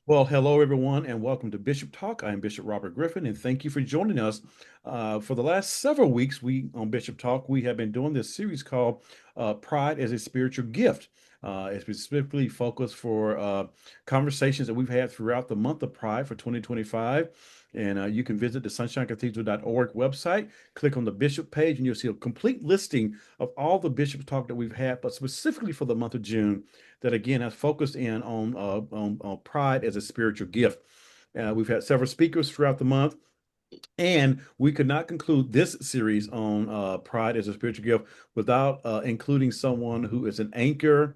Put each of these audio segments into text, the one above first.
Well, hello everyone, and welcome to Bishop Talk. I am Bishop Robert Griffin, and thank you for joining us. For the last several weeks, we on Bishop Talk we have been doing this series called "Pride as a Spiritual Gift." It's specifically focused for conversations that we've had throughout the month of Pride for 2025. And you can visit the sunshinecathedral.org website, click on the Bishop page, and you'll see a complete listing of all the Bishop Talk that we've had, but specifically for the month of June that again has focused in on pride as a spiritual gift. We've had several speakers throughout the month, and we could not conclude this series on pride as a spiritual gift without including someone who is an anchor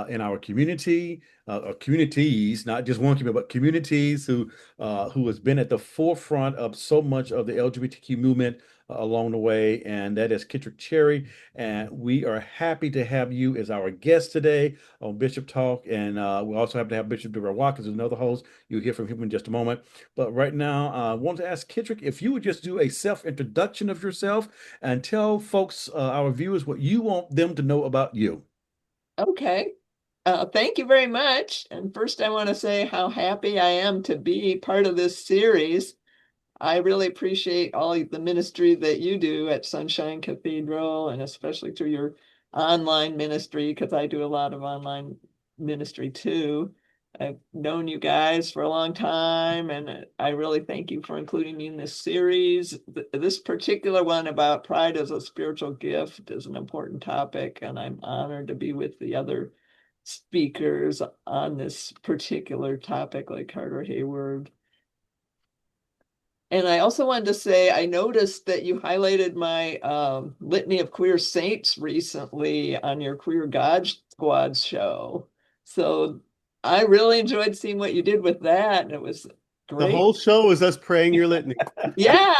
in our community, or communities, not just one community, but communities who has been at the forefront of so much of the LGBTQ movement along the way, and that is Kittredge Cherry. And we are happy to have you as our guest today on Bishop Talk. And we also have to have Bishop Durrell Watkins, another host. You'll hear from him in just a moment. But right now, I want to ask Kittredge if you would just do a self-introduction of yourself and tell folks, our viewers, what you want them to know about you. Okay. Thank you very much. And first, I want to say how happy I am to be part of this series. I really appreciate all the ministry that you do at Sunshine Cathedral, and especially through your online ministry, because I do a lot of online ministry too. I've known you guys for a long time, and I really thank you for including me in this series. This particular one about pride as a spiritual gift is an important topic, and I'm honored to be with the other speakers on this particular topic, like Carter Hayward. And I also wanted to say, I noticed that you highlighted my Litany of Queer Saints recently on your Queer God Squad show. So I really enjoyed seeing what you did with that. And it was The great. whole show is us praying your litany. Yeah,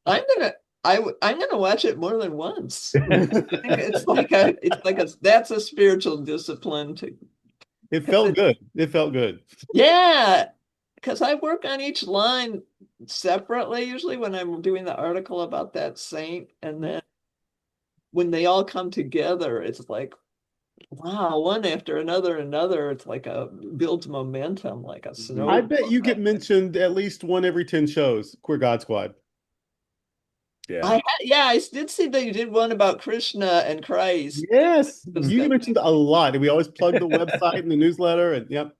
I'm gonna I'm gonna watch it more than once. I think that's a spiritual discipline to It felt good. It felt good. yeah, because I work on each line separately, usually when I'm doing the article about that saint. And then when they all come together, it's like, wow, one after another. It's like a builds momentum, like a I snowball. bet you get mentioned at least one every 10 shows, Queer God Squad. Yeah. Yeah, I did see that you did one about Krishna and Christ. Yes, It was you get mentioned a lot. And we always plug the website and the newsletter. And yep.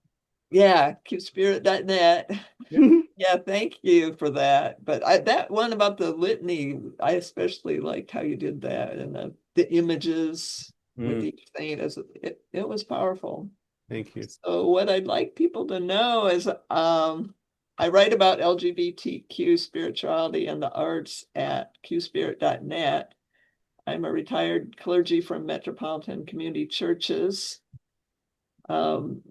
yeah, QSpirit.net. Yep. Yeah, thank you for that. But that one about the litany, I especially liked how you did that, and the images with Mm, each saint as it was powerful. thank you. So what I'd like people to know is I write about LGBTQ spirituality and the arts at qspirit.net. I'm a retired clergy from Metropolitan Community Churches. Um,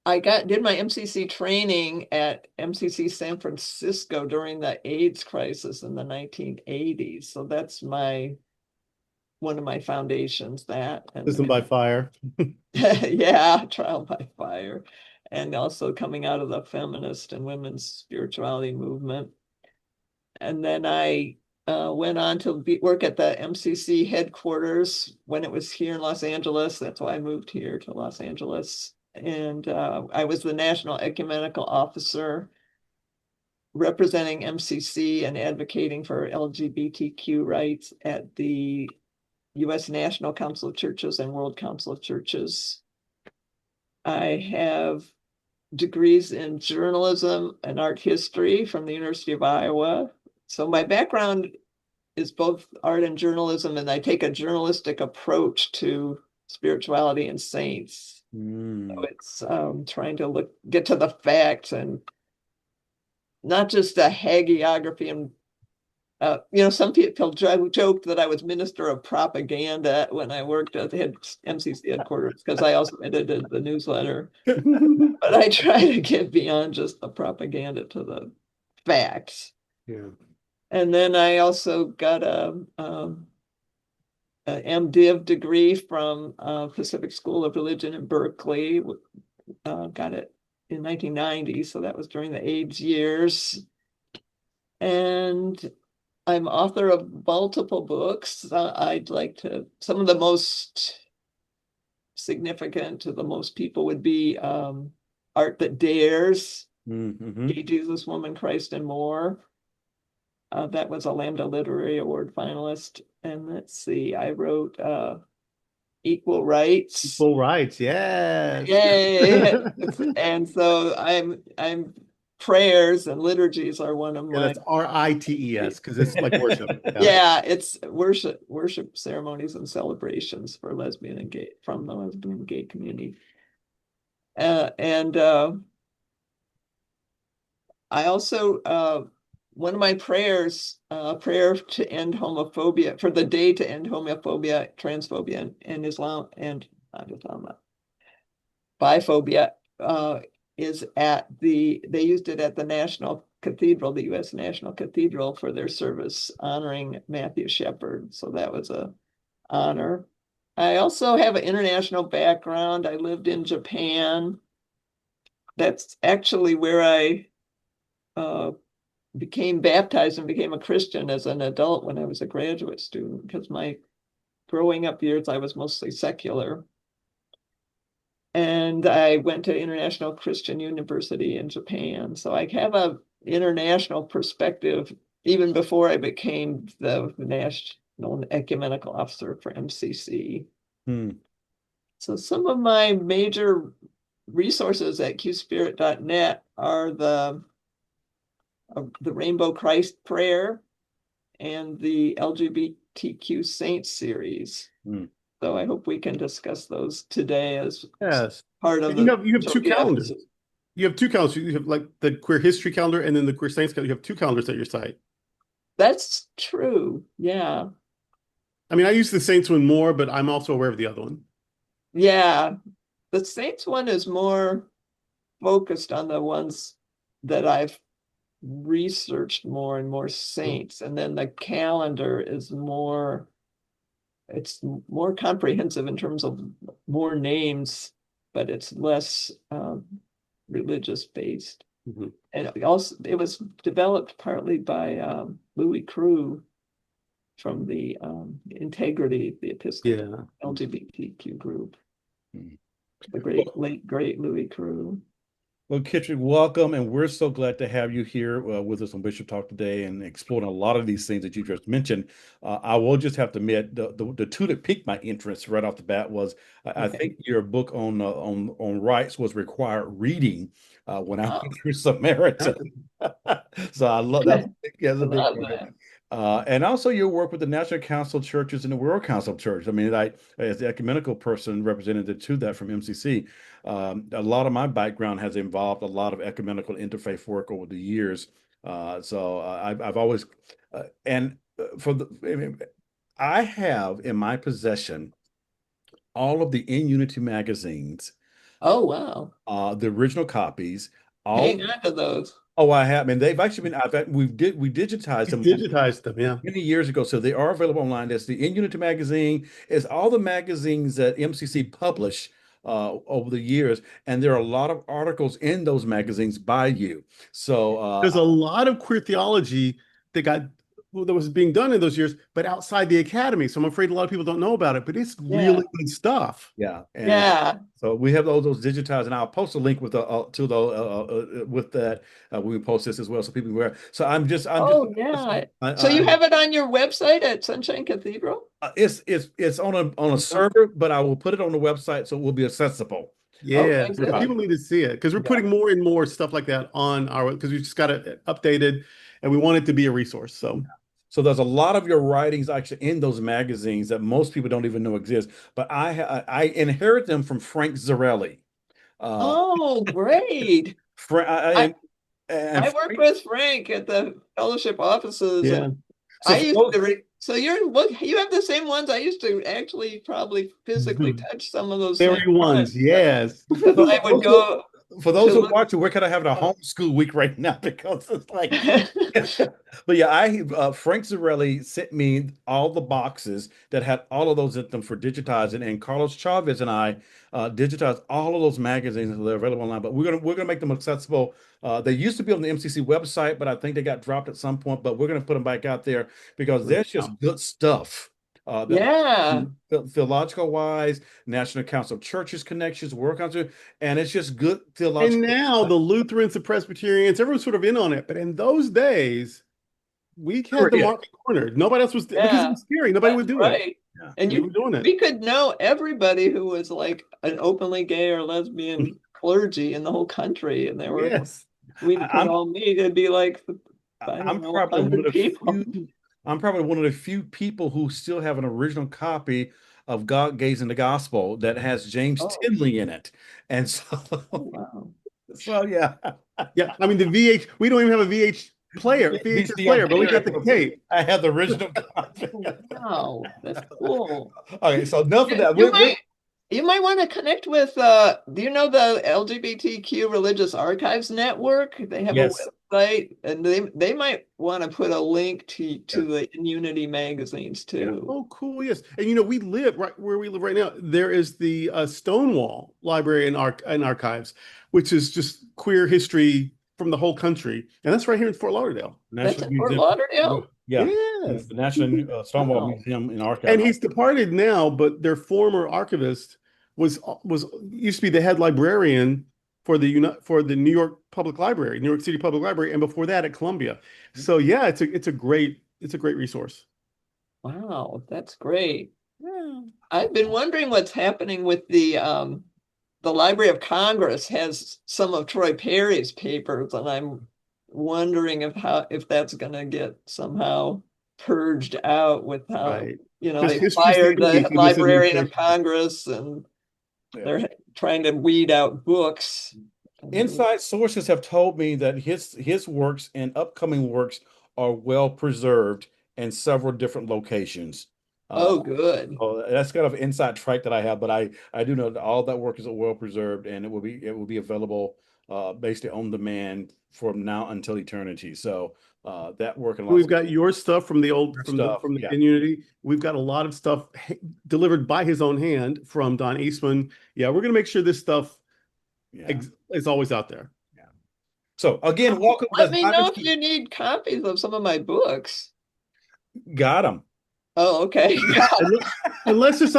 I did my MCC training at MCC San Francisco during the AIDS crisis in the 1980s. So that's my one of my foundations, that Listen by fire. yeah, trial by fire, and also coming out of the feminist and women's spirituality movement. And then I went on to work at the MCC headquarters when it was here in Los Angeles. That's why I moved here to Los Angeles. And I was the National Ecumenical Officer representing MCC and advocating for LGBTQ rights at the U.S. National Council of Churches and World Council of Churches. I have degrees in journalism and art history from the University of Iowa. So my background is both art and journalism, and I take a journalistic approach to spirituality and saints. So Mm. it's trying to get to the facts and not just a hagiography. And some people joke that I was minister of propaganda when I worked at the MCC headquarters, because I also edited the newsletter. But I try to get beyond just the propaganda to the facts. Yeah. And then I also got a MDiv degree from Pacific School of Religion in Berkeley. Got it in 1990, so that was during the AIDS years. And I'm author of multiple books. I'd like to, some of the most significant to the most people would be Art That Dares, Mm-hmm. Gay Jesus, Woman, Christ, and More. That was a Lambda Literary Award finalist. And let's see, I wrote Equal Rights. Full rights, yes. Yay! And so I'm prayers and liturgies are one of Yeah, my that's RITES because it's like worship. Yeah. yeah, it's worship ceremonies and celebrations for lesbian and gay from the lesbian and gay community. And I also one of my prayers, prayer to end homophobia for the day to end homophobia, transphobia, and Islam and not Islam, biphobia, is at they used it at the National Cathedral, the U.S. National Cathedral, for their service honoring Matthew Shepard. So that was a honor. I also have an international background. I lived in Japan. That's actually where I became baptized and became a Christian as an adult when I was a graduate student, because my growing up years, I was mostly secular. And I went to International Christian University in Japan. So I have a international perspective even before I became the national ecumenical officer for MCC. Hmm. So some of my major resources at qspirit.net are the Rainbow Christ Prayer and the LGBTQ Saints series. Hmm. So I hope we can discuss those today as Yes. part of And the you have two calendars. You have two calendars. You have like the queer history calendar and then the queer saints calendar. You have two calendars at your site. That's true. Yeah. I mean, I use the saints one more, but I'm also aware of the other one. Yeah. The Saints one is more focused on the ones that I've researched more and more saints. And then the calendar is it's more comprehensive in terms of more names, but it's less religious based. Mhm. And it was developed partly by Louis Crew from the Integrity, the Episcopal LGBTQ group, Hmm. the Well, late great Louis Crew. well, Kittredge, welcome, and we're so glad to have you here with us on Bishop Talk today and exploring a lot of these things that you just mentioned. I will just have to admit the two that piqued my interest right off the bat was I think your book on rights was required reading when I went through Samaritan. So I love that's a big Love part of that. it. And also your work with the National Council of Churches and the World Council of Churches. I mean, as the ecumenical person representative to that from MCC, a lot of my background has involved a lot of ecumenical interfaith work over the years. I've always, and for the, I mean, I have in my possession all of the In Unity magazines, Oh, wow. the original copies, all. Hang on to those. Oh, I have, and they've actually been. We digitized You them digitized them, yeah. many years ago, so they are available online. That's the In Unity magazine. It's all the magazines that MCC publish over the years, and there are a lot of articles in those magazines by you. So There's a lot of queer theology that got that was being done in those years, but outside the academy. So I'm afraid a lot of people don't know about it, but it's Yeah. really good stuff. yeah, and Yeah. so we have those digitized, and I'll post a link with the to the with that we will post this as well, so people can wear. So I'm just Oh, yeah. So I, you have it on your website at Sunshine Cathedral? it's on a server, but I will put it on the website so it will be accessible. Okay, Yes, because good. people need to see it because we're Yeah. putting more and more stuff like that on our because we just got it updated and we want it to be a resource. So So there's a lot of your writings actually in those magazines that most people don't even know exist. But I inherit them from Frank Zarelli. Uh, Oh, great. Fra I and I worked Frank, with Frank at the fellowship offices, yeah, and so I for used those, to so you have the same ones. I used to actually probably physically the touch some of those same very ones. ones Yes. because I would go for those to who look. watch it, we're kind of having a homeschool week right now because it's like, but yeah, Frank Zarelli sent me all the boxes that had all of those in them for digitizing, and Carlos Chavez and I digitized all of those magazines and they're available online. But we're gonna make them accessible. They used to be on the MCC website, but I think they got dropped at some point. But we're gonna put them back out there because there's just good stuff Yeah. Theological wise, National Council of Churches connections, World Council, and it's just good And theological. now the Lutherans, the Presbyterians, everyone's sort of in on it. But in those days, we had the Yeah, market cornered. Nobody else was because it Yeah. was scary. Nobody That's would do it. right. yeah. And We were doing it. we could know everybody who was like an openly gay or lesbian clergy in the whole country. And Yes. we could I'm all meet. It'd be like, I I'm don't know, probably one of 100 the people. few. I'm probably one of the few people who still have an original copy of God Gaze in the Gospel that has James Oh, Tinley in it, and oh, wow. so yeah, Yeah. I mean, the VH, we don't even have a VHS VCR player, but we got the player. tape. I have the original copy. Oh, wow. That's cool. Okay, so enough of You, that. you might you might want to connect with do you know the LGBTQ Religious Archives Network? They have a Yes. website and they might want to put a link Yeah. to the Unity magazines Yeah. too. Oh, cool. Yes. And we live right where we live right now. There is the Stonewall Library and Archives, which is just queer history from the whole country. And that's right here in Fort Lauderdale. That's National in Fort Museum. Lauderdale? Yeah. Yes. The National Stonewall Wow. Museum and And Archive. he's departed now, but their former archivist was used to be the head librarian for the New York Public Library, New York City Public Library, and before that at Columbia. So yeah, it's a great resource. Wow, that's great. Yeah. I've been wondering what's happening with the Library of Congress has some of Troy Perry's papers, and I'm wondering if that's going to get somehow purged out with how, Right. Just they history's the fired enemy the through this Librarian of administration. Congress and Yeah. they're trying to weed out books. Inside sources have told me that his works and upcoming works are well preserved in several different locations. Uh, Oh, good. oh, that's kind of an inside track that I have, but I do know that all that work is well preserved and it will be available basically on demand from now until eternity. So that work and lots We've of got your stuff from the old other stuff. from the Yeah, community. We've got a lot of stuff delivered by his own hand from Don Eastman. Yeah, we're gonna make sure this stuff yeah, is always out there. yeah. So again, welcome. Let Let's me dive know if into you need copies of some of my books. got him. Oh, okay. Unless there's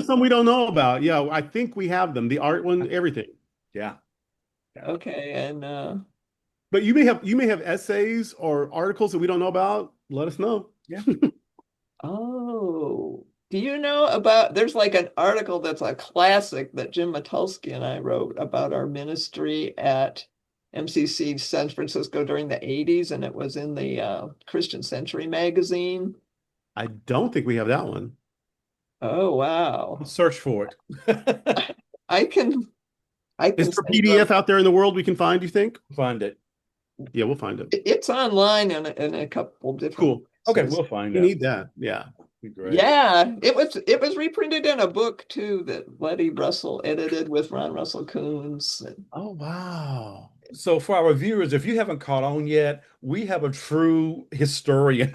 some we don't know about. Yeah, I think we have them. The art one, everything. Yeah, yeah, Okay, and But you may have essays or articles that we don't know about. Let us know. yeah. oh, do you know about there's like an article that's a classic that Jim Matulski and I wrote about our ministry at MCC San Francisco during the 80s, and it was in the Christian Century magazine. I don't think we have that one. Oh, wow. I'll search for it. I can Is there a send you PDF out there in the world we can find, you think? Find it. Yeah, we'll find it. it's online in a couple different Cool. Okay, places. we'll find We it. need that. Yeah. Be great. Yeah, it was reprinted in a book too that Letty Russell edited with Ron Russell Coons. Oh, wow. So for our viewers, if you haven't caught on yet, we have a true historian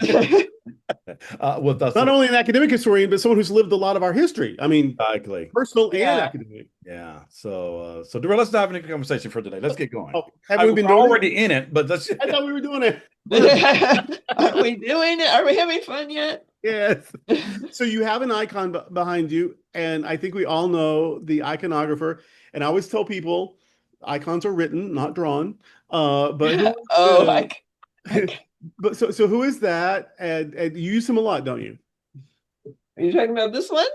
with us. Not only an academic historian, but someone who's lived a lot of our history. I mean, Exactly. personal and Yeah. academic. Yeah. So Durrell, let's dive into the conversation for today. Let's get going. Oh, haven't we been We're doing already in it, but let's. it? I thought we were doing it. Are we doing it? Are we having fun yet? Yes. So you have an icon behind you, and I think we all know the iconographer. And I always tell people icons are written, not drawn. But who, Oh, but so who is that? And you use him a lot, don't you? are you talking about this one?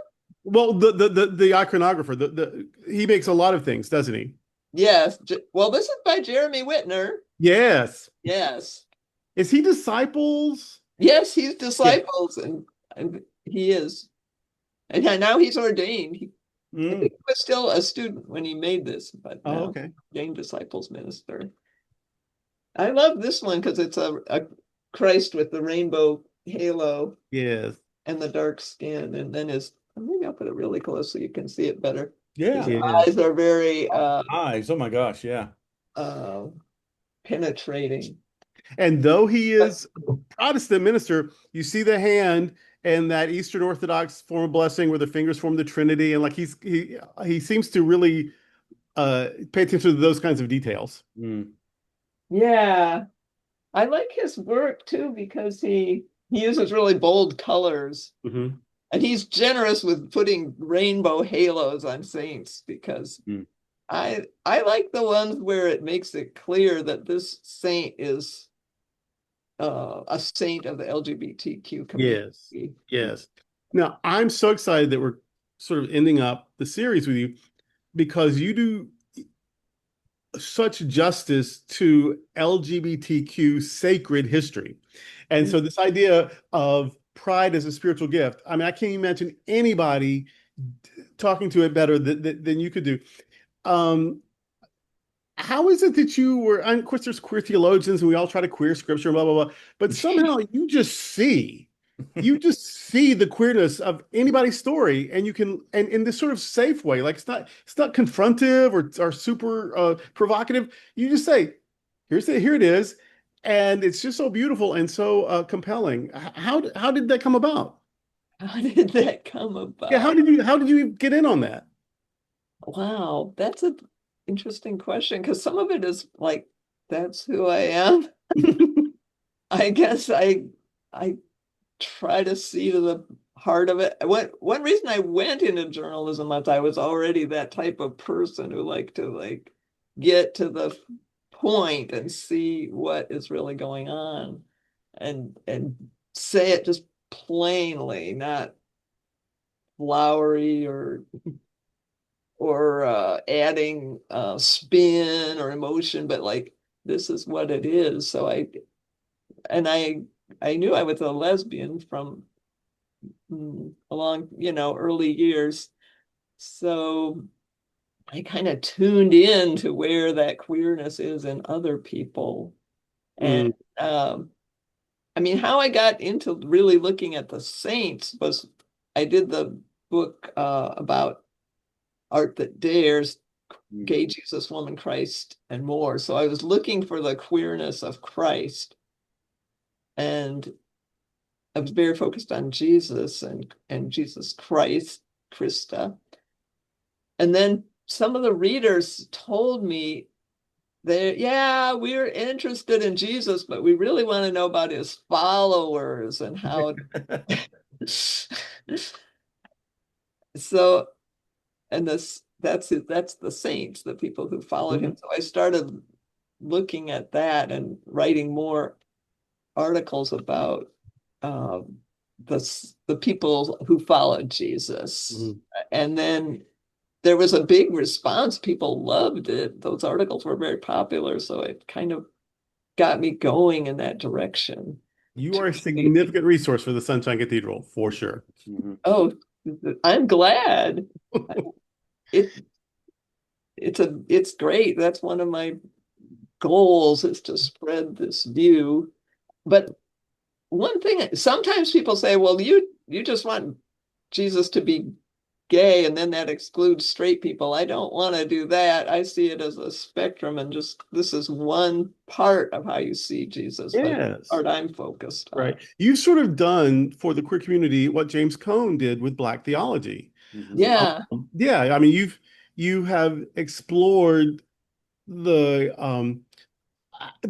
Well, the iconographer, he makes a lot of things, doesn't he? Yes. Well, this is by Jeremy Whitner. Yes. Yes. Is he disciples? Yes, he's disciples, and he is. And now he's ordained. I think he was still a student when he made this, but now okay. ordained disciples minister. I love this one because it's a Christ with the rainbow halo Yes. and the dark skin, and then maybe I'll put it really close so you can see it better. Yeah. His eyes are very Eyes. Oh my gosh. Yeah. penetrating. And though he is a Protestant minister, you see the hand and that Eastern Orthodox form of blessing where the fingers form the Trinity, and like he seems to really pay attention to those kinds of details. Yeah, I like his work too because he uses really bold colors. Mm-hmm. And he's generous with putting rainbow halos on saints because Mm. I like the ones where it makes it clear that this saint is a saint of the LGBTQ Yes. community. Yes. Now, I'm so excited that we're sort of ending up the series with you because you do such justice to LGBTQ sacred history. And so this idea of pride as a spiritual gift, I mean, I can't imagine anybody talking to it better than you could do. Um, how is it that you were, and of course, there's queer theologians and we all try to queer scripture and blah, blah, blah, but somehow you just see the queerness of anybody's story and you can, and in this sort of safe way, like it's not confrontive or super provocative. You just say, here it is. And it's just so beautiful and so compelling. How did that come about? How did that come Yeah, about? how did you get in on that? Wow, that's an interesting question because some of it is like, that's who I am. I guess I try to see to the heart of it. One reason I went into journalism was I was already that type of person who liked to like get to the point and see what is really going on and say it just plainly, not flowery or adding spin or emotion, but like this is what it is. So and I knew I was a lesbian from along, early years. So I kind of tuned in to where that queerness is in other people. And Mm, I mean, how I got into really looking at the saints was I did the book about art that dares, Mm. gay Jesus, woman, Christ, and more. So I was looking for the queerness of Christ. And I was very focused on Jesus and Jesus Christ, Christa. And then some of the readers told me that, yeah, we're interested in Jesus, but we really want to know about his followers and how. So, and that's the saints, the people who followed him. mhm, So I started looking at that and writing more articles about the people who followed Jesus. mhm. And then there was a big response. People loved it. Those articles were very popular. So it kind of got me going in that direction. You are a significant resource for the Sunshine Cathedral, for sure. Mhm. Oh, I'm glad. It it's great. That's one of my goals is to spread this view. But one thing, sometimes people say, well, you just want Jesus to be gay and then that excludes straight people. I don't want to do that. I see it as a spectrum and just this is one part of how you see Jesus, but Yes. part I'm focused on. Right. You've sort of done for the queer community what James Cone did with Black theology. Mhm. Yeah. Yeah, I mean, you have explored the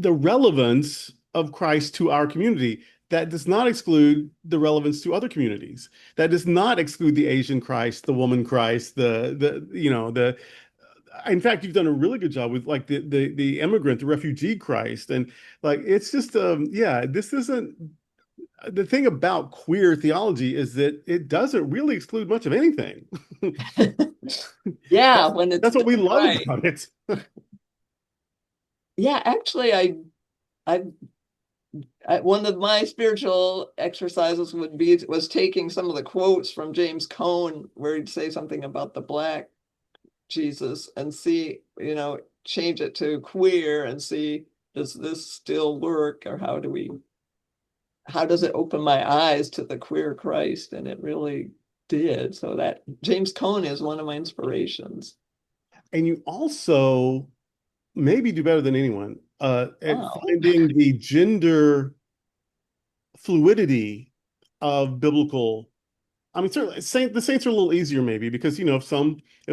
relevance of Christ to our community. That does not exclude the relevance to other communities. That does not exclude the Asian Christ, the woman Christ, the in fact, you've done a really good job with like the immigrant, the refugee Christ. And like it's just yeah, this isn't the thing about queer theology is that it doesn't really exclude much of anything. Yeah, That's when it's that's what we done love right. about it. Yeah, actually I one of my spiritual exercises was taking some of the quotes from James Cone where he'd say something about the black Jesus and see, change it to queer and see does this still work or how does it open my eyes to the queer Christ? And it really did. So that James Cone is one of my inspirations. And you also maybe do better than anyone at Wow. finding the gender fluidity of biblical. I mean, certainly the saints are a little easier maybe because if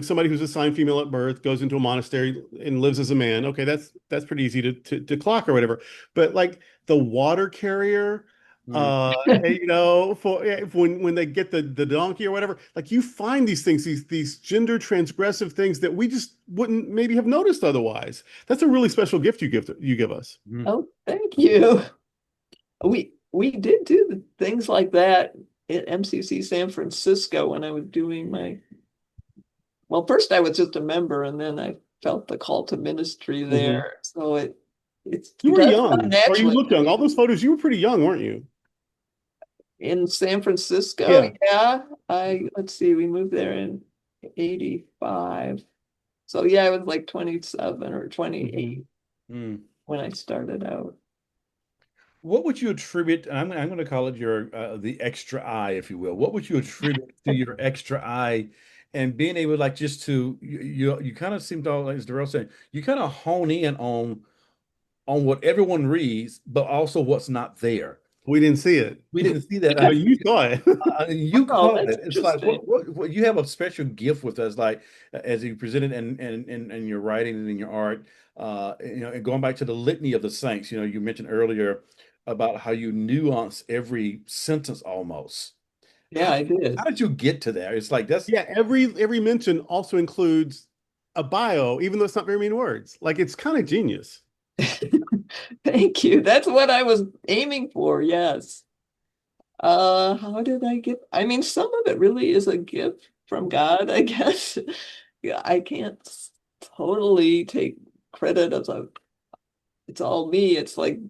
somebody who's assigned female at birth goes into a monastery and lives as a man, okay, that's pretty easy to clock or whatever. But like the water carrier, Mm. you know, when they get the donkey or whatever, like you find these things, these gender transgressive things that we just wouldn't maybe have noticed otherwise. That's a really special gift you give us. Mm. Oh, thank you. We did do the things like that at MCC San Francisco when I was doing my, well, first I was just a member and then I felt the call to ministry Mhm. there. So it You were does come young, or you naturally look young. All those photos, you were pretty young, weren't you? in San Francisco. Yeah. Yeah. Let's see, we moved there in 85. So yeah, I was like 27 or 28 Mhm. Mm. when I started out. What would you attribute? I'm going to call it your the extra eye, if you will. What would you attribute to your extra eye and being able, like, just to you kind of seem to, like as Durrell saying, you kind of hone in on what everyone reads, but also what's not there. We didn't see it, We didn't see that. but you saw it. You Oh, caught that's it. It's like interesting. what you have a special gift with us, like as you presented in your writing and in your art. And going back to the litany of the saints. You mentioned earlier about how you nuance every sentence almost. Yeah, How I how did. did you get to there? It's like that's Yeah, every mention also includes a bio, even though it's not very many words. Like it's kind of genius. Thank you. That's what I was aiming for. Yes. How did I get? I mean, some of it really is a gift from God, I guess. Yeah, I can't totally take credit as it's all me. It's like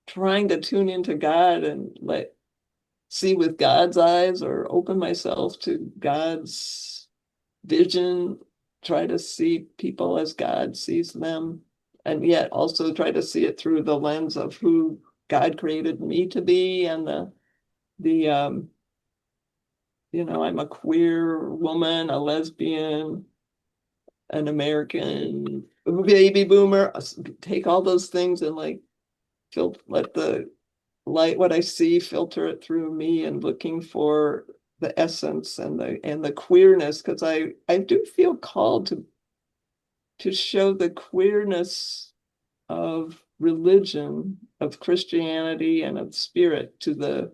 trying to tune into God and see with God's eyes or open myself to God's vision, try to see people as God sees them, and yet also try to see it through the lens of who God created me to be and the I'm a queer woman, a lesbian, an American baby boomer. Take all those things and let the light, what I see, filter it through me and looking for the essence and the queerness, because I do feel called to show the queerness of religion, of Christianity, and of spirit to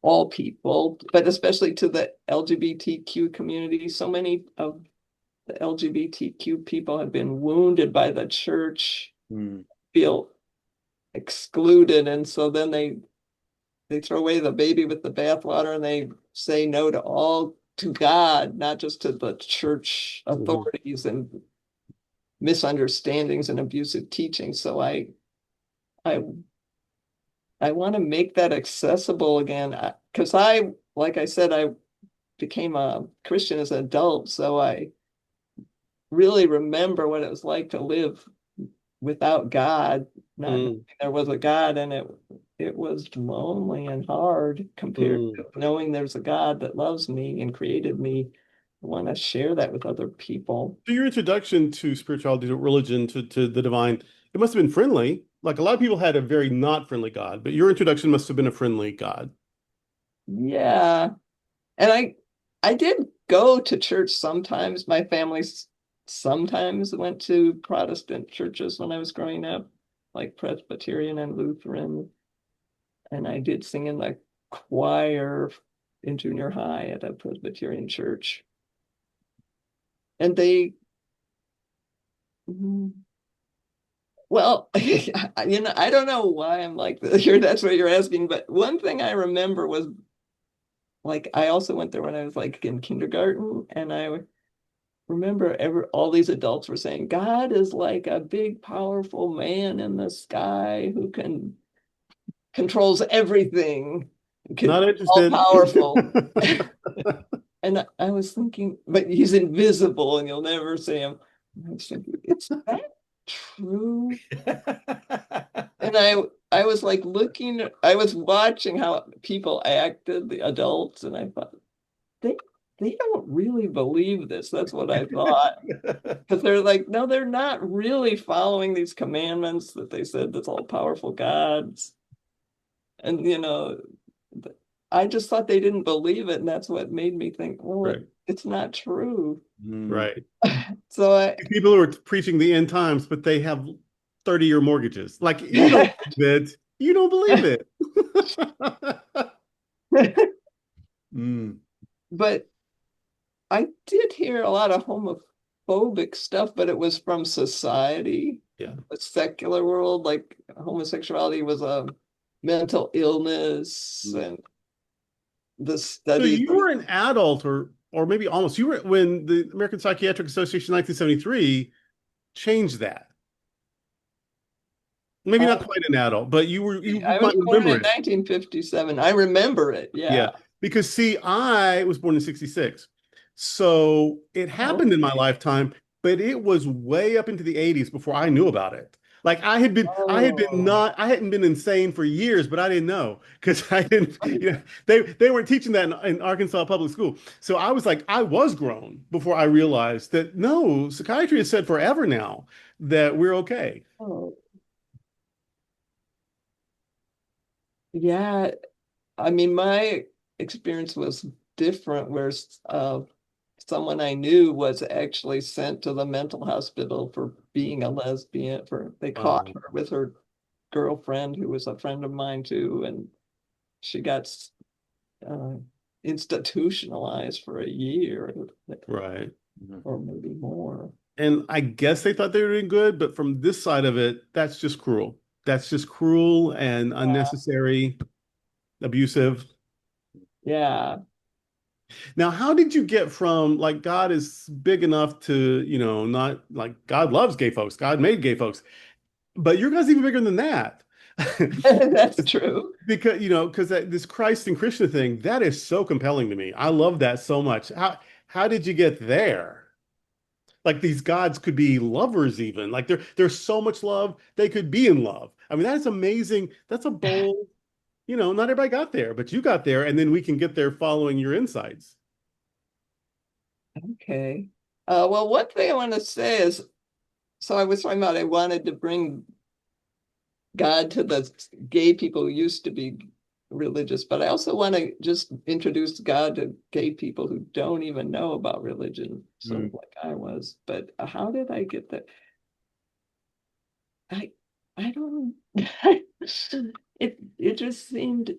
all people, but especially to the LGBTQ community. So many of the LGBTQ people have been wounded by the church, mm, feel excluded, and so then they throw away the baby with the bathwater and they say no to God, not just to the church Mhm. authorities and misunderstandings and abusive teaching. So I I want to make that accessible again because like I said, I became a Christian as an adult, so I really remember what it was like to live without God, not knowing Mm, there was a God, and it was lonely and hard compared mm. to knowing there's a God that loves me and created me. I want to share that with other people. So your introduction to spirituality, to religion, to the divine, it must have been friendly. Like a lot of people had a very not friendly God, but your introduction must have been a friendly God. Yeah. And I did go to church sometimes. My family sometimes went to Protestant churches when I was growing up, like Presbyterian and Lutheran. And I did sing in the choir in junior high at a Presbyterian church. And mm, well, I don't know why I'm like this here. That's what you're asking. But one thing I remember was like, I also went there when I was like in kindergarten, and I remember all these adults were saying, God is like a big, powerful man in the sky who controls everything, Not all interested. powerful. And I was thinking, but he's invisible and you'll never see him. I was thinking, is that true? And I was like I was watching how people acted, the adults, and I thought, they they don't really believe this. That's what I thought. Because they're like, no, they're not really following these commandments that they said that's all powerful gods. And I just thought they didn't believe it, and that's what made me think, well, Right, it's not true. mm. right. So I People who are preaching the end times, but they have 30-year mortgages. Like you don't believe it. You don't believe it. Mm. But I did hear a lot of homophobic stuff, but it was from society, Yeah. the secular world, like homosexuality was a mental illness Mm. and the So studies. you were an adult, or maybe almost. You were when the American Psychiatric Association in 1973 changed that. Maybe not Uh, quite an adult, but you I was might born remember in it. 1957. I remember it. Yeah. Yeah. Because see, I was born in 66. So it happened in my Okay. lifetime, but it was way up into the 80s before I knew about it. Like Oh, I hadn't been insane for years, but I didn't know because I didn't, they weren't teaching that in Arkansas public school. So I was like, I was grown before I realized that no, psychiatry has said forever now that we're okay. oh, yeah. I mean, my experience was different, where someone I knew was actually sent to the mental hospital for being a lesbian. For they caught Wow. her with her girlfriend, who was a friend of mine too, and she got uh, institutionalized for a year Right. Mhm. or maybe more. And I guess they thought they were doing good, but from this side of it, that's just cruel. That's just cruel and unnecessary, abusive. Yeah. Now, how did you get from like God is big enough to, not like God loves gay folks, God made gay folks, but your God's even bigger than that. That's true. Because, because this Christ and Krishna thing, that is so compelling to me. I love that so much. How did you get there? Like these gods could be lovers even. Like there's so much love, they could be in love. I mean, that is amazing. That's a bold, not everybody got there, but you got there, and then we can get there following your insights. Okay. Well, one thing I want to say is, so I was talking about I wanted to bring God to the gay people who used to be religious, but I also want to just introduce God to gay people who don't even know about religion, sort Mm. of like I was. But how did I get that? I I don't it just seemed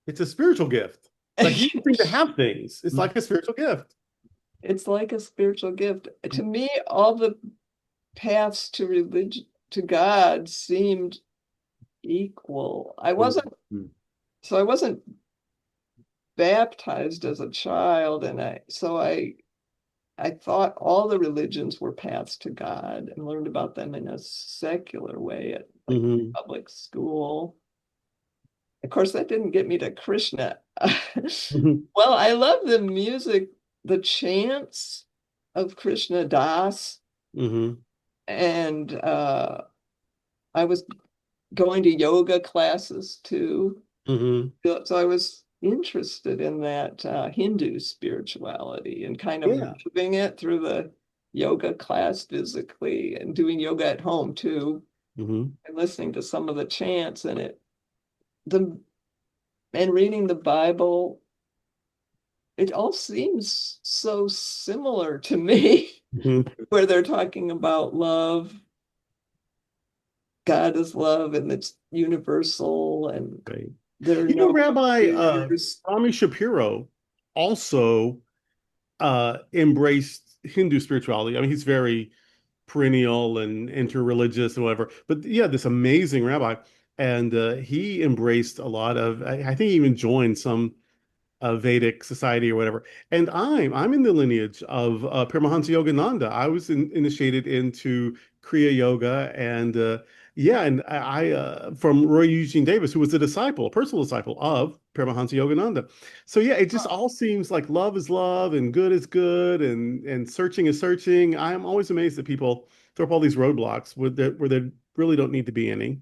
It's a spiritual gift. Like you seem to have things. It's like a spiritual gift. it's like a spiritual gift. To me, all the paths to religion to God seemed equal. Mm. I wasn't baptized as a child, and I thought all the religions were paths to God and learned about them in a secular way at like Hmm. public school. Of course, that didn't get me to Krishna. Hmm. Well, I love the music, the chants of Krishna Das, Hmm. and I was going to yoga classes too. Hmm. So I was interested in that Hindu spirituality and kind of Yeah. living it through the yoga class physically and doing yoga at home too, Hmm. and listening to some of the chants and the and reading the Bible. It all seems so similar to me, Hmm. where they're talking about love. God is love and it's universal and Right. there are no Rabbi barriers. Rami Shapiro also embraced Hindu spirituality. I mean, he's very perennial and interreligious and whatever. But yeah, this amazing rabbi, and he embraced a lot of. I think he even joined some Vedic society or whatever. And I'm in the lineage of Paramahansa Yogananda. I was initiated into Kriya Yoga, and yeah, and from Roy Eugene Davis, who was a disciple, a personal disciple of Paramahansa Yogananda. So yeah, it just all seems like love is love and good is good and searching is searching. I'm always amazed that people throw up all these roadblocks where there really don't need to be any.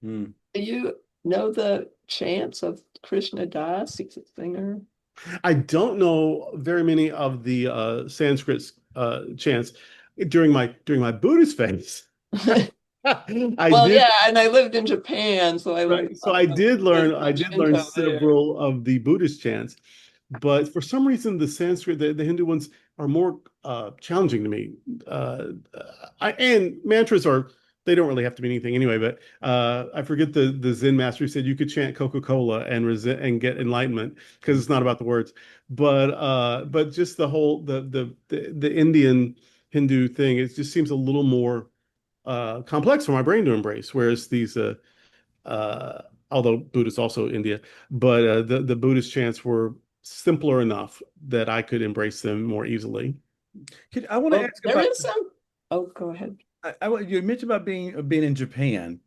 Mm. Do you know the chants of Krishna Das? He's a singer. I don't know very many of the Sanskrit chants during my Buddhist phase. I Well, did yeah, and I lived in Japan, so I learned right. So about I the did learn Shinto there. several of the Buddhist chants, but for some reason the Sanskrit, the Hindu ones are more challenging to me. And mantras are they don't really have to be anything anyway, but I forget the Zen master who said you could chant Coca-Cola and resent and get enlightenment because it's not about the words. But just the whole the Indian Hindu thing, it just seems a little more complex for my brain to embrace. Whereas these uh although Buddhist also India, but the Buddhist chants were simpler enough that I could embrace them more easily. I want to Well, ask there about is some. Oh, go ahead. you mentioned about being in Japan,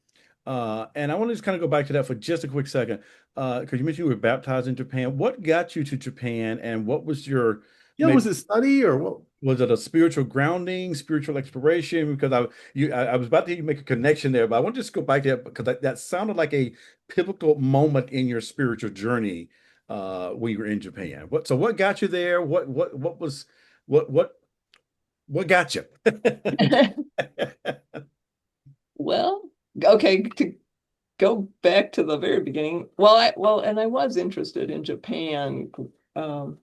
and I want to just kind of go back to that for just a quick second, because you mentioned you were baptized in Japan. What got you to Japan, and what was your Yeah, maybe was it study or what? was it a spiritual grounding, spiritual exploration? Because I was about to make a connection there, but I want to just go back there because that sounded like a pivotal moment in your spiritual journey when you were in Japan. What got you there? What was what what what got you? Well, okay, to go back to the very beginning. And I was interested in Japan, um,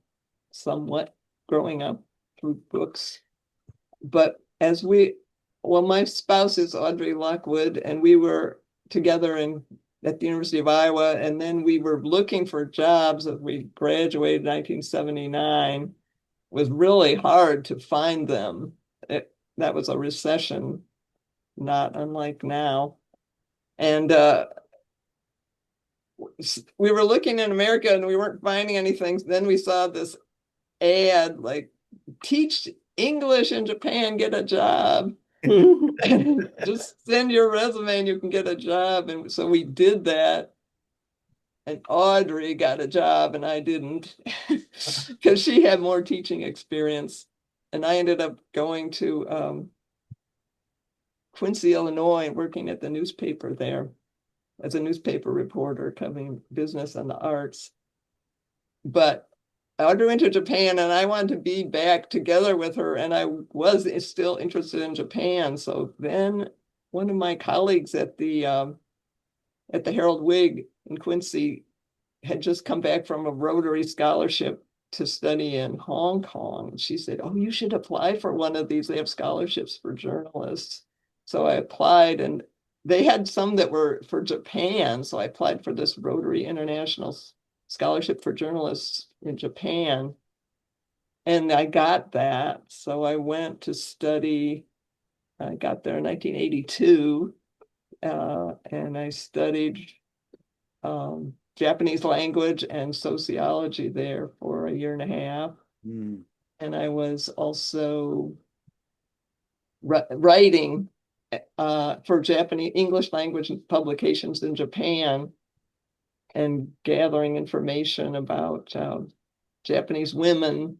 somewhat growing up through books. But my spouse is Audrey Lockwood, and we were together at the University of Iowa, and then we were looking for jobs as we graduated in 1979. It was really hard to find them. That was a recession, not unlike now. And we were looking in America and we weren't finding anything. Then we saw this ad like, teach English in Japan, get a job. Just send your resume and you can get a job. And so we did that. And Audrey got a job and I didn't because she had more teaching experience. And I ended up going to Quincy, Illinois, and working at the newspaper there as a newspaper reporter covering business and the arts. But Audrey went to Japan and I wanted to be back together with her, and I was still interested in Japan. So then one of my colleagues at the Herald Whig in Quincy had just come back from a Rotary scholarship to study in Hong Kong. She said, "Oh, you should apply for one of these. They have scholarships for journalists." So I applied, and they had some that were for Japan. So I applied for this Rotary International Scholarship for Journalists in Japan. And I got that. So I went to study. I got there in 1982, and I studied Japanese language and sociology there for a year and a half. Mm. And I was also writing for Japanese English language publications in Japan and gathering information about Japanese women.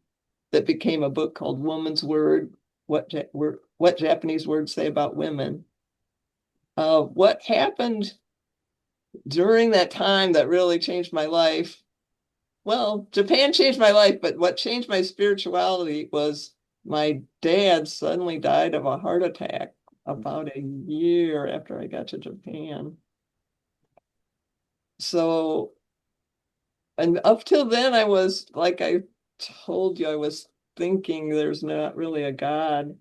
That became a book called Woman's Word, what Japanese words say about women. What happened during that time that really changed my life? Well, Japan changed my life, but what changed my spirituality was my dad suddenly died of a heart attack about a year after I got to Japan. So, and up till then, I was, like I told you, I was thinking there's not really a God.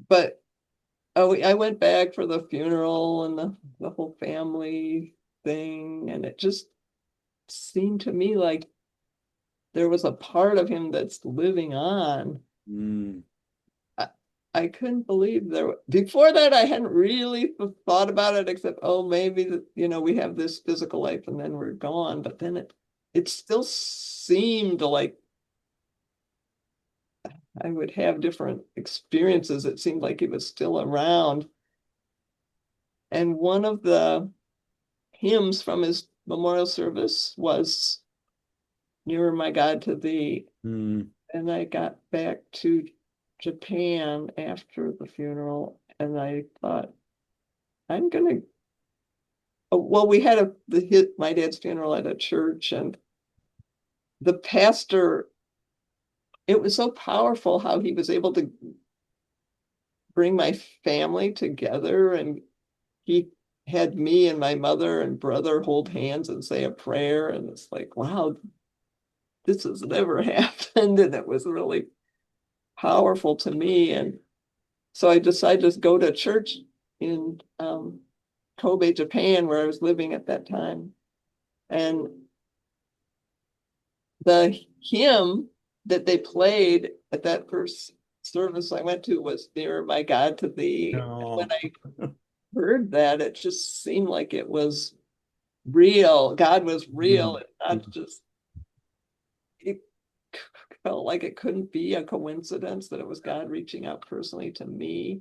But I went back for the funeral and the whole family thing, and it just seemed to me like there was a part of him that's living on. Mm. I couldn't believe before that I hadn't really thought about it, except, oh, maybe we have this physical life and then we're gone. But then it still seemed like I would have different experiences. It seemed like he was still around. And one of the hymns from his memorial service was Nearer My God to Thee. Mm. And I got back to Japan after the funeral, and I thought, I'm going to. Well, we had my dad's funeral at a church, and the pastor, it was so powerful how he was able to bring my family together, and he had me and my mother and brother hold hands and say a prayer, and it's like, wow, this has never happened, and it was really powerful to me. And So I decided to go to church in Kobe, Japan, where I was living at that time. And the hymn that they played at that first service I went to was Nearer My God to Thee. And when Oh, I heard that, it just seemed like it was real. God was real. Mhm. And not just, it felt like it couldn't be a coincidence that it was God reaching out personally to me.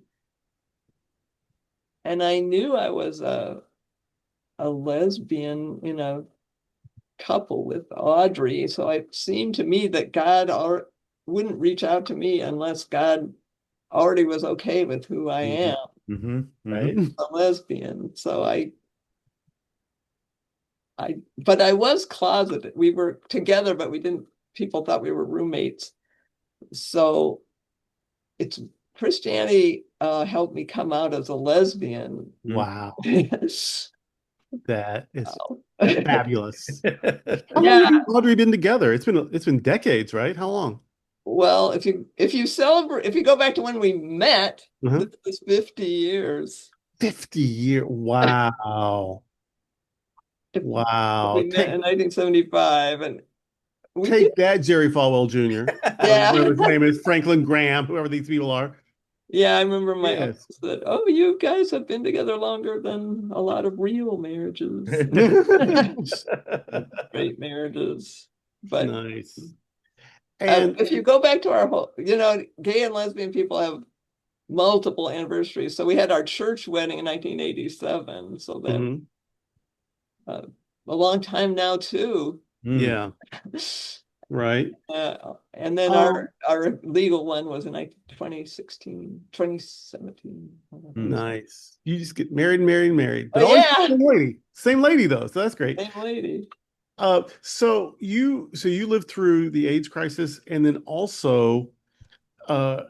And I knew I was a lesbian in a couple with Audrey. So it seemed to me that God wouldn't reach out to me unless God already was okay with who I am, Mm-hmm. right. Mm-hmm. a lesbian. So but I was closeted. We were together, but we didn't, people thought we were roommates. So it's Christianity helped me come out as a lesbian. Wow. That is fabulous. How long Yeah. have you and Audrey been together? It's been decades, right? How long? Well, if you celebrate, if you go back to when we met, Uh-huh. this is 50 years. 50 years. Wow. Wow. We met in 1975, and we did, Take that, Jerry Falwell Jr., or yeah. whatever his name is, Franklin Graham, whoever these people are. Yeah, I remember my uncle Yes. said, "Oh, you guys have been together longer than a lot of real marriages, great marriages." But Nice. And if you go back to our whole, gay and lesbian people have multiple anniversaries. So we had our church wedding in 1987. So that mhm, uh, a long time now too. Mm. yeah, right. And then Um, our legal one was in 2016, 2017. Mm. nice. You just get married, married, married, Oh but always the yeah, same lady though. So that's great. same lady. So you lived through the AIDS crisis and then also uh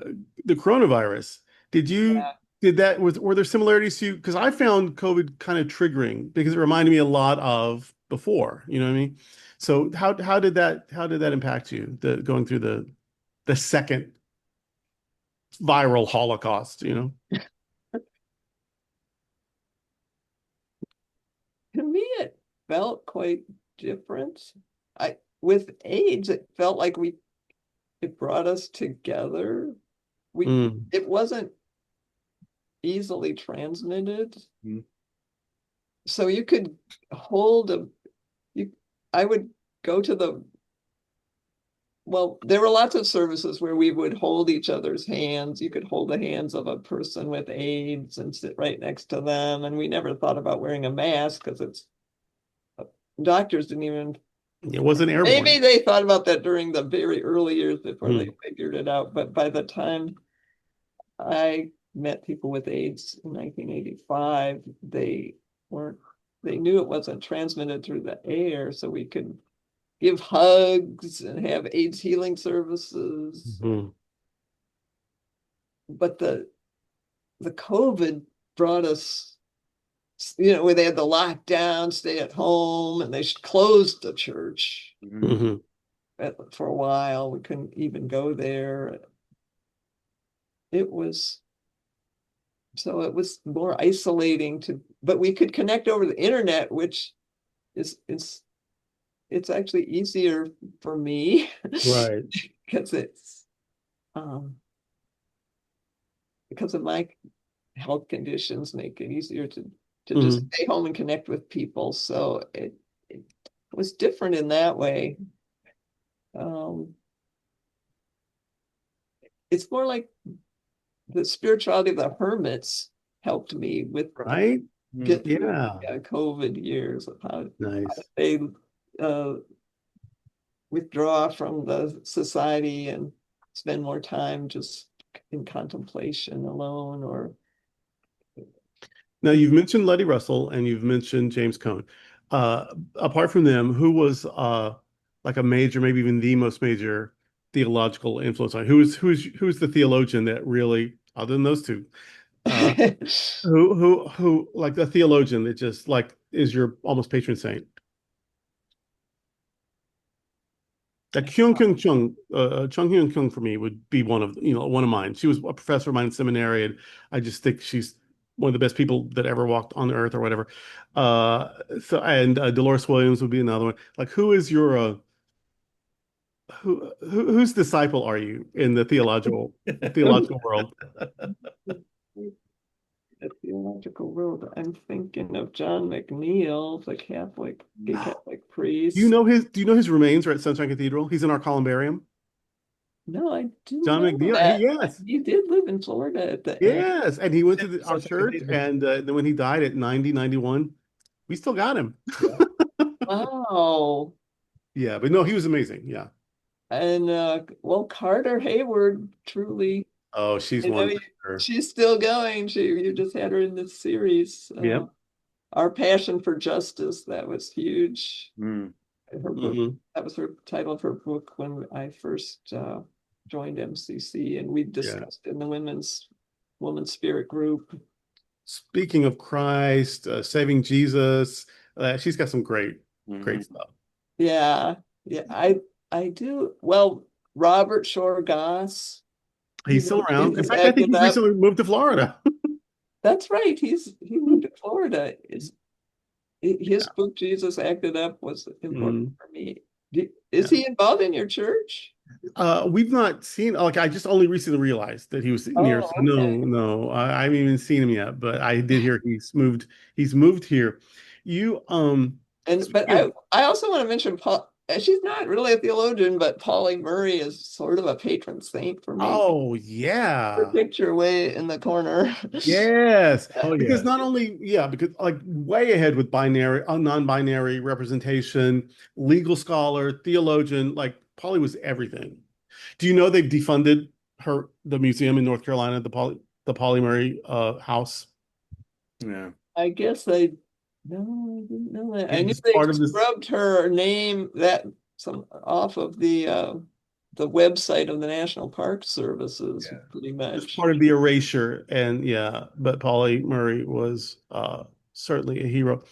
the coronavirus. Did you Yeah. did that were there similarities to you? Because I found COVID kind of triggering because it reminded me a lot of before, you know what I mean? So how did that impact you, the going through the second viral Holocaust, you know? To me, it felt quite different. With AIDS, it felt like it brought us together. Mm, It wasn't easily transmitted. Mm. So you could hold you, I would go to well, there were lots of services where we would hold each other's hands. You could hold the hands of a person with AIDS and sit right next to them. And we never thought about wearing a mask because doctors didn't even, it wasn't maybe airborne. they thought about that during the very early years before they Mm, figured it out. But by the time I met people with AIDS in 1985, weren't, they knew it wasn't transmitted through the air. So we could give hugs and have AIDS healing services. mhm, But the COVID brought us, where they had the lockdown, stay at home, and they closed the church Mhm. mhm. for a while. We couldn't even go there. It was it was more isolating but we could connect over the internet, which is it's actually easier for me Right. because it's um because of my health conditions make it easier to just Mhm. stay home and connect with people. So it was different in that way. Um, it's more like the spirituality of the hermits helped me with Right? Mm. get through Yeah. COVID years of how Nice. they uh, withdraw from the society and spend more time just in contemplation alone or Now you've mentioned Letty Russell and you've mentioned James Cone. Apart from them, who was like a major, maybe even the most major theological influence on who's the theologian that really, other than those two, uh, who like the theologian that just like is your almost patron saint? Kyung Kyung Chung, Chung Hyun Kyung for me would be one of mine. She was a professor of mine in seminary, and I just think she's one of the best people that ever walked on the earth or whatever. And Dolores Williams would be another one. Like, who is your whose disciple are you in the theological world? The theological world. I'm thinking of John McNeil, the gay Catholic priest. Do you know his remains are at Sunshine Cathedral? He's in our columbarium. No, I do John know McNeil. that. Yes. He did live in Florida at the end. Yes. And he went to our Such a church. cathedral. And then when he died at 90, 91, we still got him. Yeah. Wow. Yeah. But no, he was amazing. Yeah. And well, Carter Hayward, truly, Oh, she's you know, one for sure. she's still going. You just had her in this series. Yep. Our Passion for Justice, that was huge. Mm. Her book, that was her title of her book when I first joined MCC, and we discussed in the Women's Spirit group. Speaking of Christ, Saving Jesus, she's got some great stuff. Yeah, yeah, I do. Well, Robert Shore Goss. He's still around. In fact, I think he's recently moved to Florida. That's right. He moved to Florida. His book, Jesus Acted Up, was important for me. Is he involved in your church? We've not seen, like, I just only recently realized that he was near. So okay. no, I haven't even seen him yet, but I did hear he's moved here. But I also want to mention Paul. She's not really a theologian, but Polly Murray is sort of a patron saint for me. Oh yeah. Her picture way in the corner. Yes. Oh, because yeah. because like way ahead with non-binary representation, legal scholar, theologian, like Polly was everything. Do you know they've defunded the museum in North Carolina, the Polly Murray house? Yeah. I guess I didn't know that. Yeah, I knew they scrubbed her name off of the website of the National Park Services, pretty much. It's part of the erasure, and but Polly Murray was certainly a hero.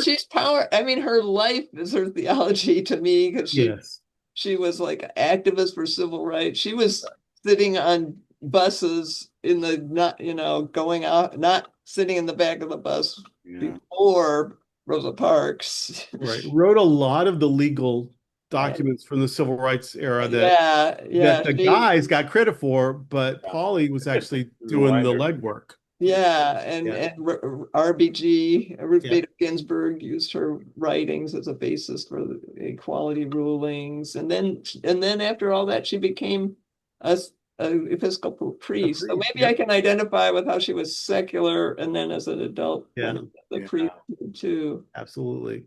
She's power. I mean, her life is her theology to me, because she was like an activist for civil rights. She was sitting on buses going out, not sitting in the back of the bus before Rosa Parks. Right. Wrote a lot of the legal documents from the civil rights era that the guys got credit for, but Polly was actually doing the legwork. Yeah, and RBG, Ruth Bader Ginsburg, used her writings as a basis for the equality rulings, and then after all that, she became a Episcopal priest. So maybe I can identify with how she was secular, and then as an adult, the priest too. Absolutely.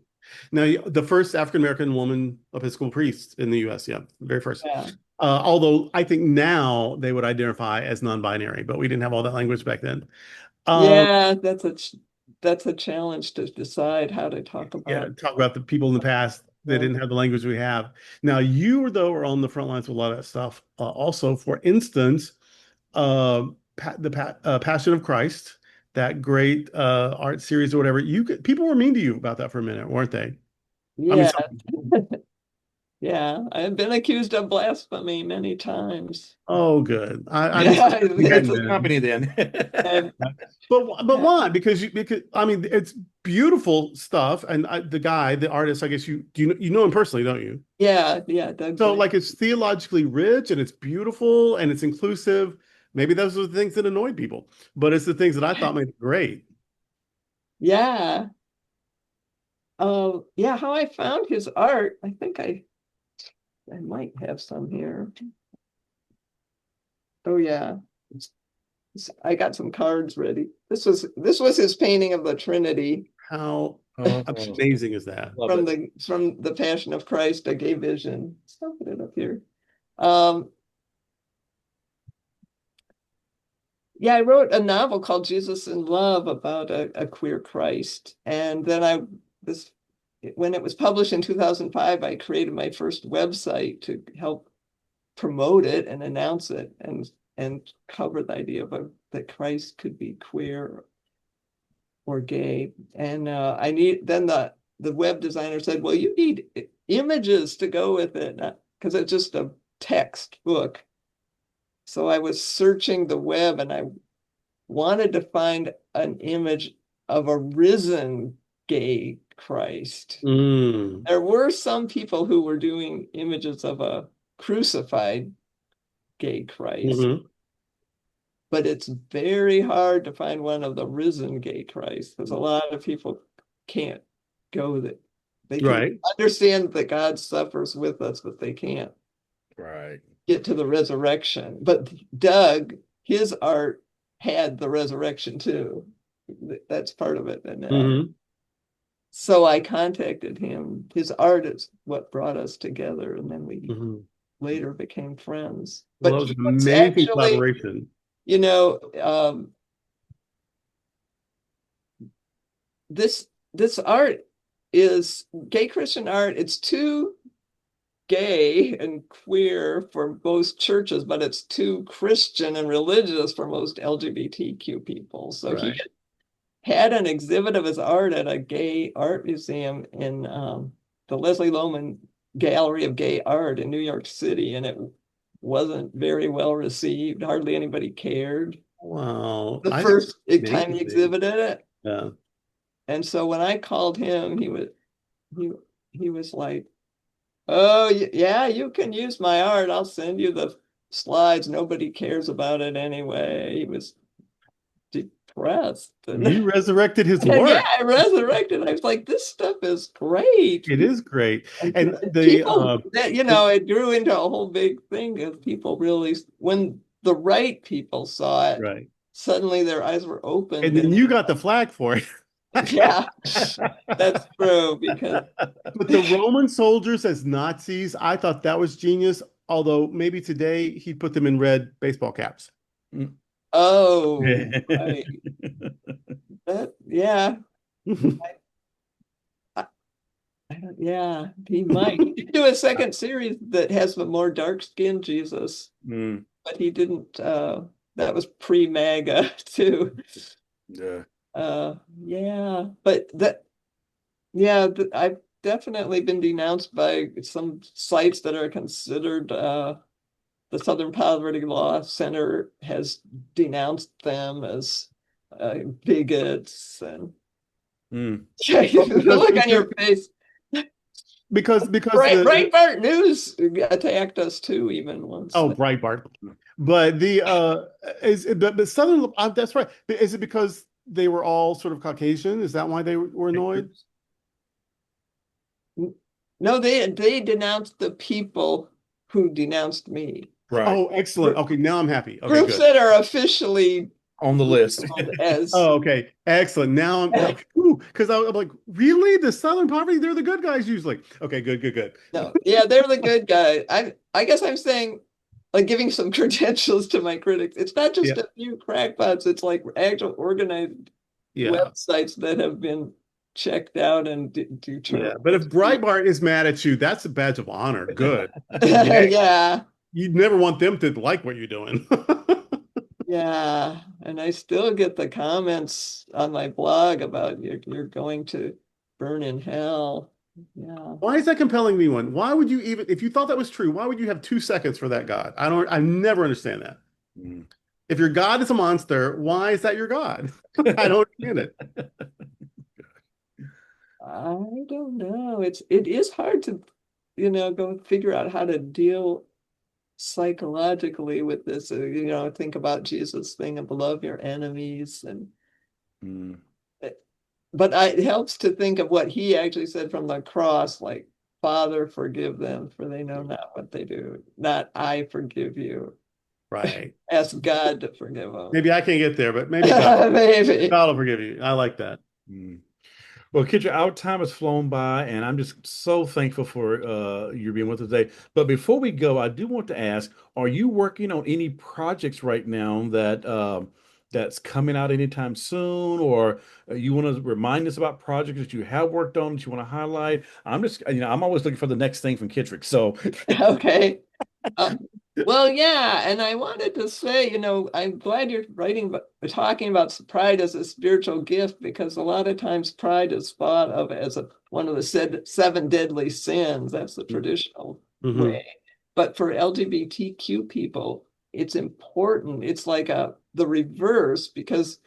Now, the first African American woman Episcopal priest in the U.S. Very first. Yeah. Although I think now they would identify as non-binary, but we didn't have all that language back then. That's a challenge to decide how to talk about. Talk about the people in the past that didn't have the language we have. Now, you though are on the front lines with a lot of that stuff. Also, for instance, the Passion of Christ, that great art series or whatever. People were mean to you about that for a minute, weren't they? Yeah. Yeah, I've been accused of blasphemy many times. Oh, good. It's a company then. But why? Because I mean, it's beautiful stuff, and the artist, I guess you know him personally, don't you? Yeah. So like, it's theologically rich and it's beautiful and it's inclusive. Maybe those are the things that annoyed people, but it's the things that I thought made it great. Yeah. How I found his art, I think I might have some here. Oh yeah. I got some cards ready. This was his painting of the Trinity. How amazing is that? From the Passion of Christ, a gay vision. I'll put it up here. I wrote a novel called Jesus in Love about a queer Christ. And then when it was published in 2005, I created my first website to help promote it and announce it and cover the idea that Christ could be queer or gay. And the web designer said, well, you need images to go with it, because it's just a textbook. So I was searching the web and I wanted to find an image of a risen gay Christ. Mm. There were some people who were doing images of a crucified gay Christ, Mhm. but it's very hard to find one of the risen gay Christ because a lot of people can't go that they can Right. understand that God suffers with us, but they can't Right. get to the resurrection. But Doug, his art had the resurrection too. That's part of it. And Mhm. so I contacted him. His art is what brought us together, and then we Mhm. later became friends. Well, that But was he an was amazing actually, collaboration. you know, this art is gay Christian art. It's too gay and queer for most churches, but it's too Christian and religious for most LGBTQ people. So he Right. had an exhibit of his art at a gay art museum in the Leslie Lohman Gallery of Gay Art in New York City, and it wasn't very well received. Hardly anybody cared Wow. the I think first it's time he amazing. exhibited it. Yeah. And so when I called him, he he was like, "Oh yeah, you can use my art. I'll send you the slides. Nobody cares about it anyway." He was depressed. You And, resurrected his and yeah, work. I resurrected. I was like, "This stuff is great." It is great. And And the people that, it grew into a whole big thing of people really, when the right people saw it, right. suddenly their eyes were And opened. then And you got the flag for it. yeah, that's true because But the Roman soldiers as Nazis, I thought that was genius. Although maybe today he'd put them in red baseball caps. oh, right. Yeah, I, I don't, yeah, he might. He did do a second series that has the more dark-skinned Jesus, Mm, but he didn't. That was pre-MAGA too. yeah. Yeah, but yeah, I've definitely been denounced by some sites that are considered. The Southern Poverty Law Center has denounced them as bigots, and Mm. yeah, Well, the look on your face. because the Breitbart News attacked us too, even once. oh, Breitbart. But the but Southern that's right. Is it because they were all sort of Caucasian? Is that why they were annoyed? No, they denounced the people who denounced me. Right. Oh, excellent. Okay, now I'm happy. Okay, Groups good. that are officially On the list. labeled as Oh, okay, excellent. Now I'm because I'm like, really? The Southern Poverty? They're the good guys usually. Okay, good, good, good. no, yeah, they're the good guy. I guess I'm saying, like, giving some credentials to my critics. It's not Yeah, just a few crackpots. It's like actual organized yeah, websites that have been checked out and yeah. determined. But if Breitbart is mad at you, that's a badge of honor. Good. Yeah, Yeah, you'd never want them to like what you're doing. yeah. And I still get the comments on my blog about you're going to burn in hell. Yeah. Why is that compelling me one? Why would you even, if you thought that was true, why would you have 2 seconds for that God? I never understand that. Mm. If your God is a monster, why is that your God? I don't understand it. I don't know. It is hard to, go figure out how to deal psychologically with this. Think about Jesus' thing of love your enemies, and Mm. but it helps to think of what he actually said from the cross, like, Father, forgive them, for they know not what they do. Not I forgive you. Right. Ask God to forgive them. Maybe I can't get there, but maybe God, Maybe. God will forgive you. I like that. Mm. Well, Kittredge, our time has flown by, and I'm just so thankful for you being with us today. But before we go, I do want to ask, are you working on any projects right now that's coming out anytime soon, or you want to remind us about projects that you have worked on that you want to highlight? I'm just, I'm always looking for the next thing from Kittredge. So, Okay. Uh, well, yeah, and I wanted to say, I'm glad you're talking about pride as a spiritual gift, because a lot of times pride is thought of as a one of the seven deadly sins. That's the traditional Mm-hmm. way. But for LGBTQ people, it's important. It's like the reverse, because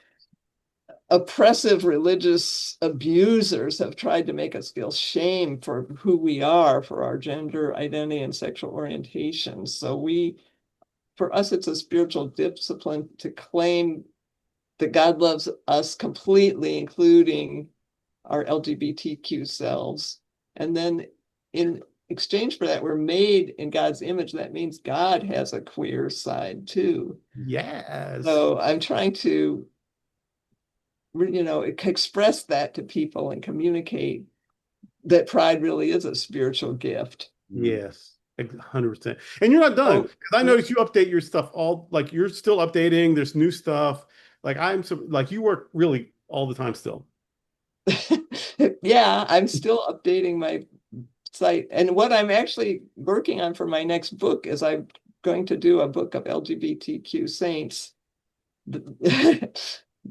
oppressive religious abusers have tried to make us feel shame for who we are, for our gender identity and sexual orientation. So for us, it's a spiritual discipline to claim that God loves us completely, including our LGBTQ selves. And then in exchange for that, we're made in God's image. That means God has a queer side too. Yes. So I'm trying to, express that to people and communicate that pride really is a spiritual gift. Yes. 100%. And you're not done, because I noticed you update your stuff like you're still updating. There's new stuff. Like you work really all the time still. Yeah, I'm still updating my site. And what I'm actually working on for my next book is I'm going to do a book of LGBTQ saints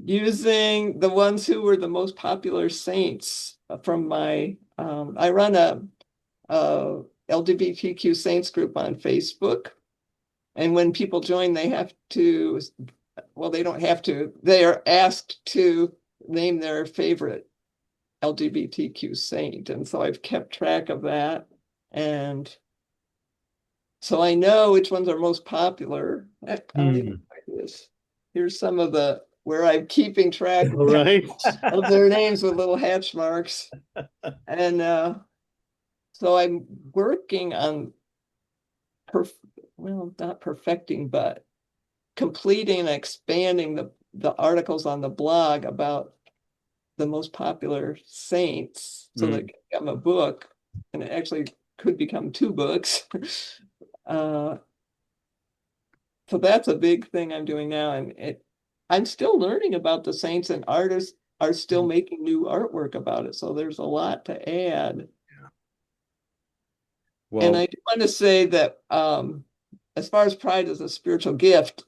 using the ones who were the most popular saints from I run a LGBTQ saints group on Facebook. And when people join, they don't have to, they are asked to name their favorite LGBTQ saint. And so I've kept track of that. And so I know which ones are most popular. I don't even like this. Here's some of where I'm keeping track of their names with little hatch marks. And so I'm working on, not perfecting, but completing and expanding the articles on the blog about the most popular saints, so that it can become a book, and it actually could become 2 books. So that's a big thing I'm doing now, and I'm still learning about the saints, and artists are still making new artwork about it. So there's a lot to add. Yeah. Well, and I do want to say that as far as pride as a spiritual gift,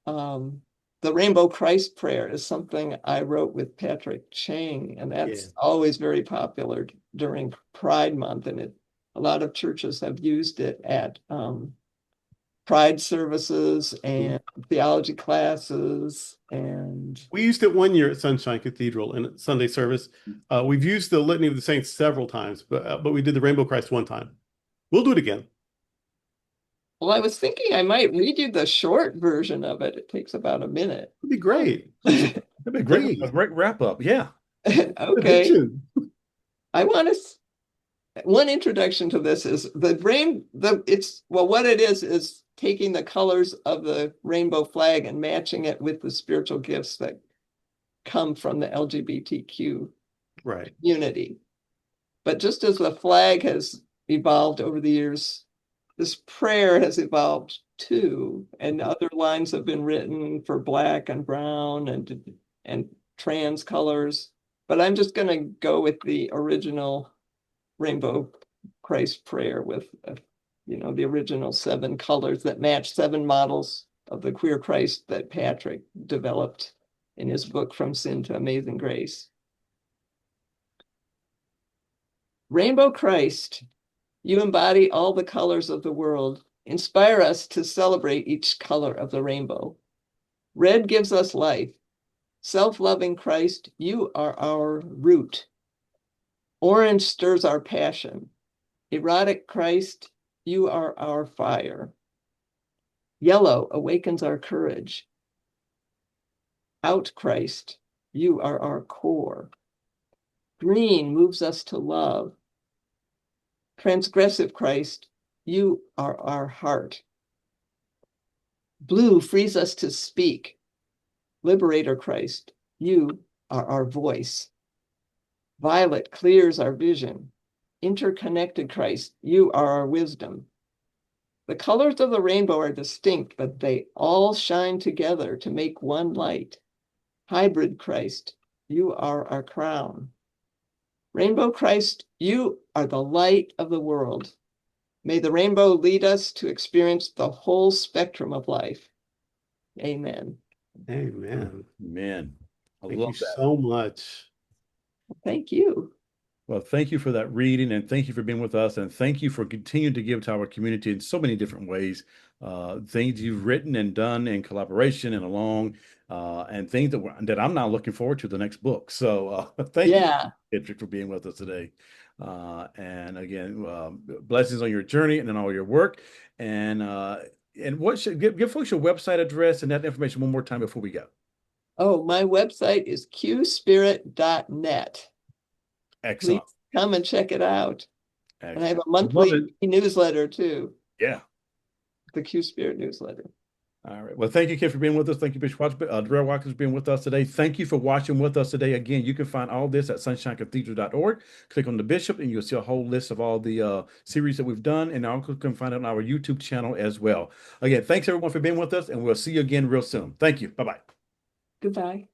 the Rainbow Christ Prayer is something I wrote with Patrick Chang, and that's always very popular during Pride Month. And a lot of churches have used it at Pride services and theology classes. And we used it one year at Sunshine Cathedral in Sunday service. We've used the Litany of the Saints several times, but we did the Rainbow Christ one time. We'll do it again. Well, I was thinking I might read you the short version of it. It takes about a minute. It'd be great. That'd be great. A great wrap up. Yeah. Okay. I want to. One introduction to this is what it is taking the colors of the rainbow flag and matching it with the spiritual gifts that come from the LGBTQ community. But just as the flag has evolved over the years, this prayer has evolved too, and other lines have been written for Black and brown and trans colors. But I'm just going to go with the original Rainbow Christ Prayer with the original 7 colors that match 7 models of the queer Christ that Patrick developed in his book From Sin to Amazing Grace. Rainbow Christ, you embody all the colors of the world. Inspire us to celebrate each color of the rainbow. Red gives us life. Self-loving Christ, you are our root. Orange stirs our passion. Erotic Christ, you are our fire. Yellow awakens our courage. Out Christ, you are our core. Green moves us to love. Transgressive Christ, you are our heart. Blue frees us to speak. Liberator Christ, you are our voice. Violet clears our vision. Interconnected Christ, you are our wisdom. The colors of the rainbow are distinct, but they all shine together to make one light. Hybrid Christ, you are our crown. Rainbow Christ, you are the light of the world. May the rainbow lead us to experience the whole spectrum of life. Amen. Amen. Man, I Thank love you that. so much. Thank you. Well, thank you for that reading, and thank you for being with us, and thank you for continuing to give to our community in so many different ways. Things you've written and done in collaboration and along, and things that I'm now looking forward to the next book. So thank you, Yeah. Kittredge, for being with us today. And again, blessings on your journey and in all your work. And what should give folks your website address and that information one more time before we go. Oh, my website is qspirit.net. Please Excellent. come and check it out. And I have a Love monthly it. newsletter too, Yeah. the Q Spirit newsletter. All right. Well, thank you, Kid, for being with us. Thank you, Bishop Durrell Watkins, for being with us today. Thank you for watching with us today. Again, you can find all this at sunshinecathedral.org. Click on the Bishop, and you'll see a whole list of all the series that we've done. And also can find it on our YouTube channel as well. Again, thanks everyone for being with us, and we'll see you again real soon. Thank you. Bye-bye. Goodbye.